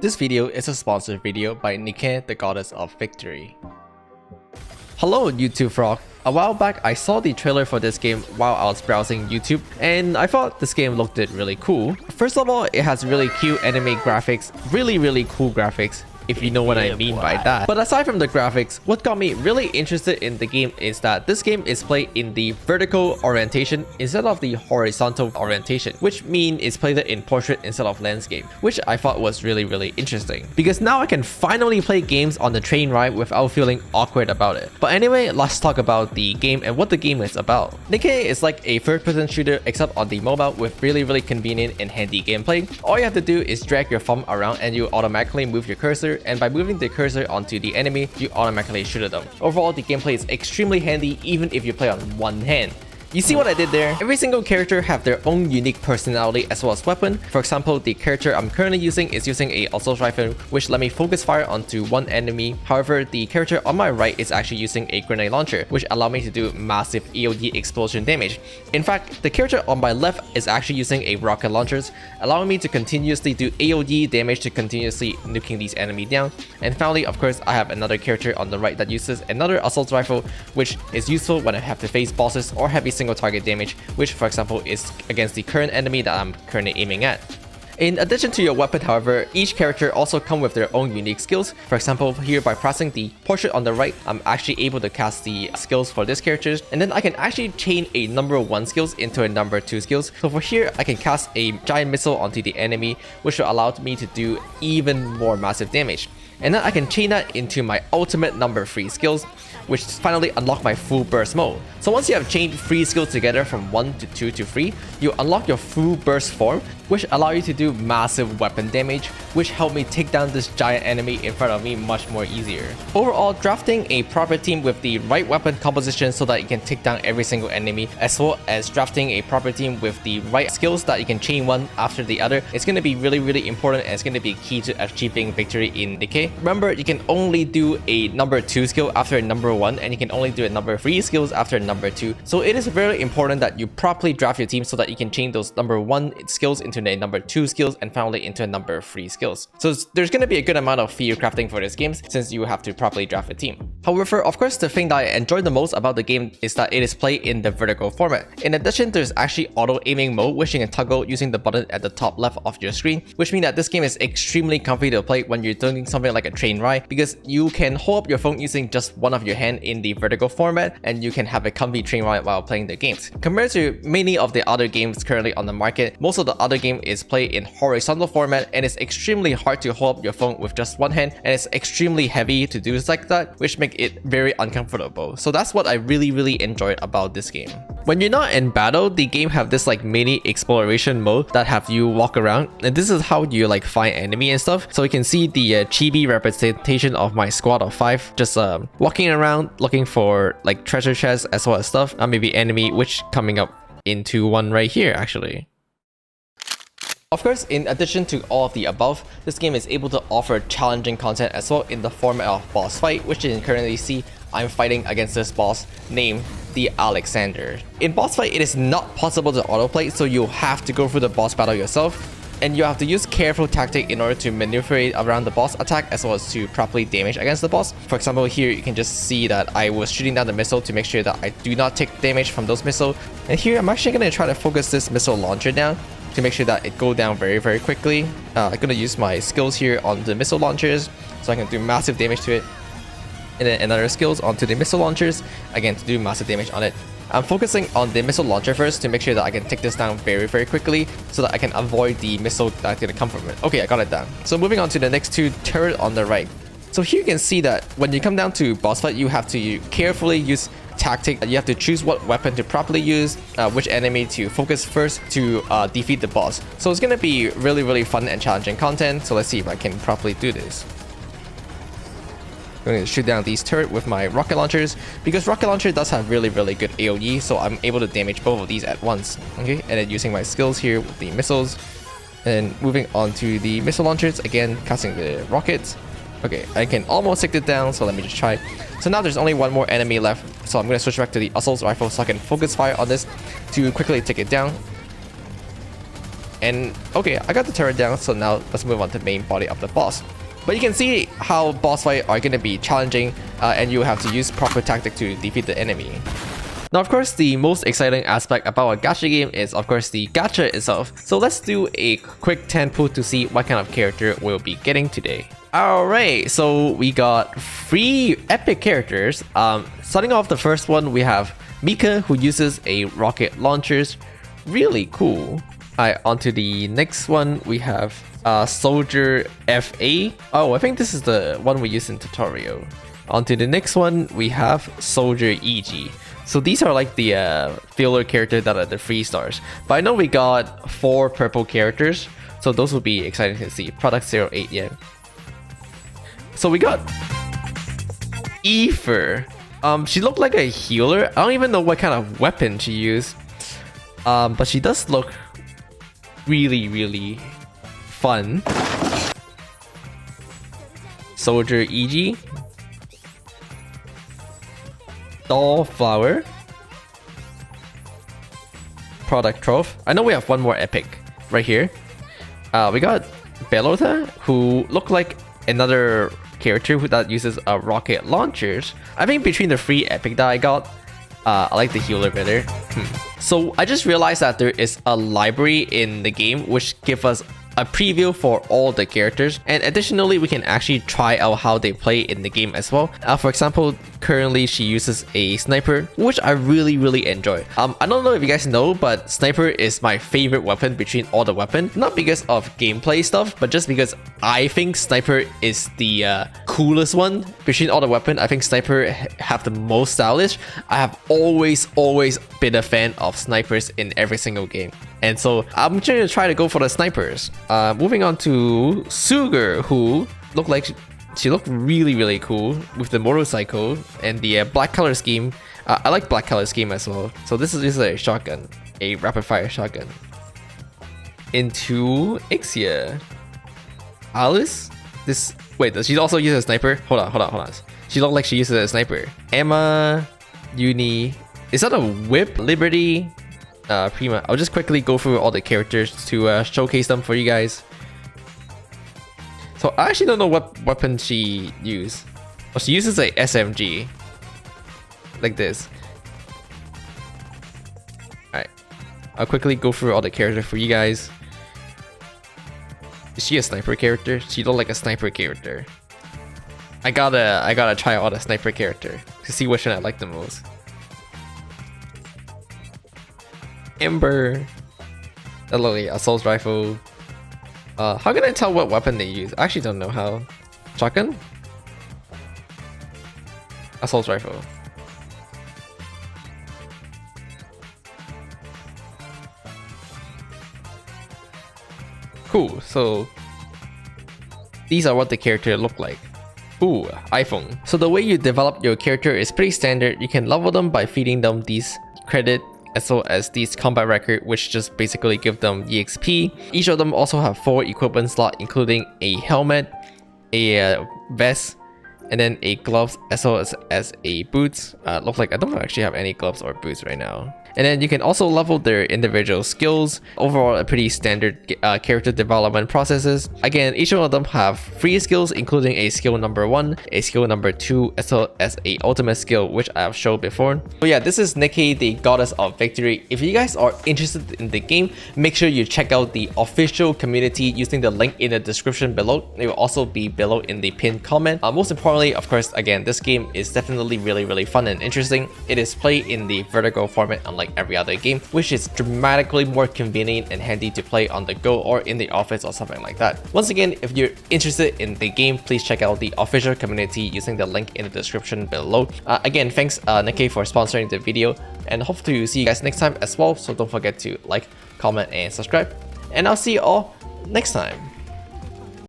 This video is a sponsored video by Nikke, the goddess of victory. Hello YouTube Frog. A while back I saw the trailer for this game while I was browsing YouTube and I thought this game looked really cool. First of all, it has really cute anime graphics, really cool graphics, if you know what I mean by that. But aside from the graphics, what got me really interested in the game is that this game is played in the vertical orientation instead of the horizontal orientation, which means it's played in portrait instead of landscape, which I thought was really interesting. Because now I can finally play games on the train ride without feeling awkward about it. But anyway, let's talk about the game and what the game is about. Nikke is like a third-person shooter except on the mobile with really convenient and handy gameplay. All you have to do is drag your thumb around and you automatically move your cursor, and by moving the cursor onto the enemy, you automatically shoot at them. Overall, the gameplay is extremely handy even if you play on one hand. You see what I did there? Every single character have their own unique personality as well as weapon. For example, the character I'm currently using is using a assault rifle, which let me focus fire onto one enemy. However, the character on my right is actually using a grenade launcher, which allow me to do massive AoD explosion damage. In fact, the character on my left is actually using a rocket launchers, allowing me to continuously do AoD damage to continuously nuking these enemies down. And finally, of course, I have another character on the right that uses another assault rifle, which is useful when I have to face bosses or have a single target damage, which for example is against the current enemy that I'm currently aiming at. In addition to your weapon, however, each character also come with their own unique skills. For example, here by pressing the portrait on the right, I'm actually able to cast the skills for this character, and then I can actually chain a number 1 skills into a number 2 skills. So for here, I can cast a giant missile onto the enemy, which will allow me to do even more massive damage. And then I can chain that into my ultimate number 3 skills, which finally unlock my full burst mode. So once you have chained 3 skills together from 1 to 2 to 3, you unlock your full burst form, which allow you to do massive weapon damage, which help me take down this giant enemy in front of me much more easier. Overall, drafting a proper team with the right weapon composition so that you can take down every single enemy, as well as drafting a proper team with the right skills that you can chain one after the other, it's going to be really important, and it's going to be key to achieving victory in Nikke. Remember, you can only do a number 2 skill after a number 1, and you can only do a number 3 skills after a number 2. So it is very important that you properly draft your team so that you can chain those number 1 skills into a number 2 skills and finally into a number 3 skills. So there's going to be a good amount of fear crafting for this game since you have to properly draft a team. However, of course, the thing that I enjoy the most about the game is that it is played in the vertical format. In addition, there's actually auto aiming mode, which you can toggle using the button at the top left of your screen, which means that this game is extremely comfy to play when you're doing something like a train ride, because you can hold up your phone using just one of your hand in the vertical format, and you can have a comfy train ride while playing the games. Compared to many of the other games currently on the market, most of the other game is played in horizontal format, and it's extremely hard to hold up your phone with just one hand, and it's extremely heavy to do like that, which make it very uncomfortable. So that's what I really enjoyed about this game. When you're not in battle, the game have this like mini exploration mode that have you walk around, and this is how you like find enemy and stuff. So you can see the chibi representation of my squad of 5 just walking around looking for like treasure chests as well as stuff, maybe enemy, which coming up into one right here actually. Of course, in addition to all of the above, this game is able to offer challenging content as well in the format of boss fight, which you can currently see I'm fighting against this boss named the Alexander. In boss fight, it is not possible to autoplay, so you have to go through the boss battle yourself, and you have to use careful tactic in order to maneuver around the boss attack as well as to properly damage against the boss. For example, here you can just see that I was shooting down the missile to make sure that I do not take damage from those missiles. And here I'm actually going to try to focus this missile launcher down to make sure that it go down very quickly. I'm going to use my skills here on the missile launchers so I can do massive damage to it. And then another skills onto the missile launchers, again to do massive damage on it. I'm focusing on the missile launcher first to make sure that I can take this down very quickly so that I can avoid the missile that's going to come from it. Okay, I got it down. So moving on to the next 2 turret on the right. So here you can see that when you come down to boss fight, you have to carefully use tactic. You have to choose what weapon to properly use, which enemy to focus first to defeat the boss. So it's going to be really fun and challenging content. So let's see if I can properly do this. I'm going to shoot down these turrets with my rocket launchers, because rocket launcher does have really good AoE, so I'm able to damage both of these at once. Okay, and then using my skills here with the missiles, and moving on to the missile launchers, again casting the rockets. Okay, I can almost take it down, so let me just try. So now there's only one more enemy left, so I'm going to switch back to the assault rifle so I can focus fire on this to quickly take it down. And okay, I got the turret down, so now let's move on to the main body of the boss. But you can see how boss fights are going to be challenging and you have to use proper tactic to defeat the enemy. Now, of course, the most exciting aspect about a gacha game is, of course, the gacha itself. So let's do a quick 10 pull to see what kind of character we'll be getting today. Alright, so we got 3 epic characters. Starting off the first one, we have Nikke, who uses a rocket launchers. Really cool. Alright, onto the next one, we have Soldier FA. Oh, I think this is the one we use in tutorial. Onto the next one, we have Soldier EG. So these are like the filler characters that are the 3 stars. But I know we got 4 purple characters, so those will be exciting to see. Product 08, yeah. So we got Ether. She looked like a healer. I don't even know what kind of weapon she used. But she does look really fun. Soldier EG. Doll Flower. Product Trove. I know we have one more epic right here. We got Bellota, who looked like another character that uses rocket launchers. I think between the 3 epic that I got, I like the healer better. So I just realized that there is a library in the game which gives us a preview for all the characters, and additionally we can actually try out how they play in the game as well. For example, currently she uses a sniper, which I really enjoy. I don't know if you guys know, but sniper is my favorite weapon between all the weapons, not because of gameplay stuff, but just because I think sniper is the coolest one between all the weapons. I think sniper have the most stylish. I have always been a fan of snipers in every single game, and so I'm going to try to go for the snipers. Moving on to Sugar, who looked like she looked really cool with the motorcycle and the black color scheme. I like black color scheme as well. So this is a shotgun, a rapid fire shotgun. Into Ixia. Alice? Wait, does she also use a sniper? Hold on. She looked like she uses a sniper. Emma, Uni. Is that a whip? Liberty? Prima. I'll just quickly go through all the characters to showcase them for you guys. So I actually don't know what weapon she used. Well, she uses a SMG. Like this. Alright. I'll quickly go through all the characters for you guys. Is she a sniper character? She looked like a sniper character. I gotta try out a sniper character to see which one I like the most. Ember. Lovely assault rifle. How can I tell what weapon they use? I actually don't know how. Shotgun? Assault rifle. Cool, so these are what the character look like. Ooh, iPhone. So the way you develop your character is pretty standard. You can level them by feeding them these credit as well as these combat record, which just basically give them EXP. Each of them also have 4 equipment slots, including a helmet, a vest, and then a gloves as well as a boots. Looks like I don't actually have any gloves or boots right now. And then you can also level their individual skills. Overall, a pretty standard character development processes. Again, each one of them have 3 skills, including a skill number 1, a skill number 2, as well as a ultimate skill, which I have shown before. So yeah, this is Nikke, the Goddess of Victory. If you guys are interested in the game, make sure you check out the official community using the link in the description below. It will also be below in the pinned comment. Most importantly, of course, again, this game is definitely really fun and interesting. It is played in the vertical format, unlike every other game, which is dramatically more convenient and handy to play on the go or in the office or something like that. Once again, if you're interested in the game, please check out the official community using the link in the description below. Again, thanks Nikke for sponsoring the video, and hope to see you guys next time as well. So don't forget to like, comment, and subscribe, and I'll see you all next time.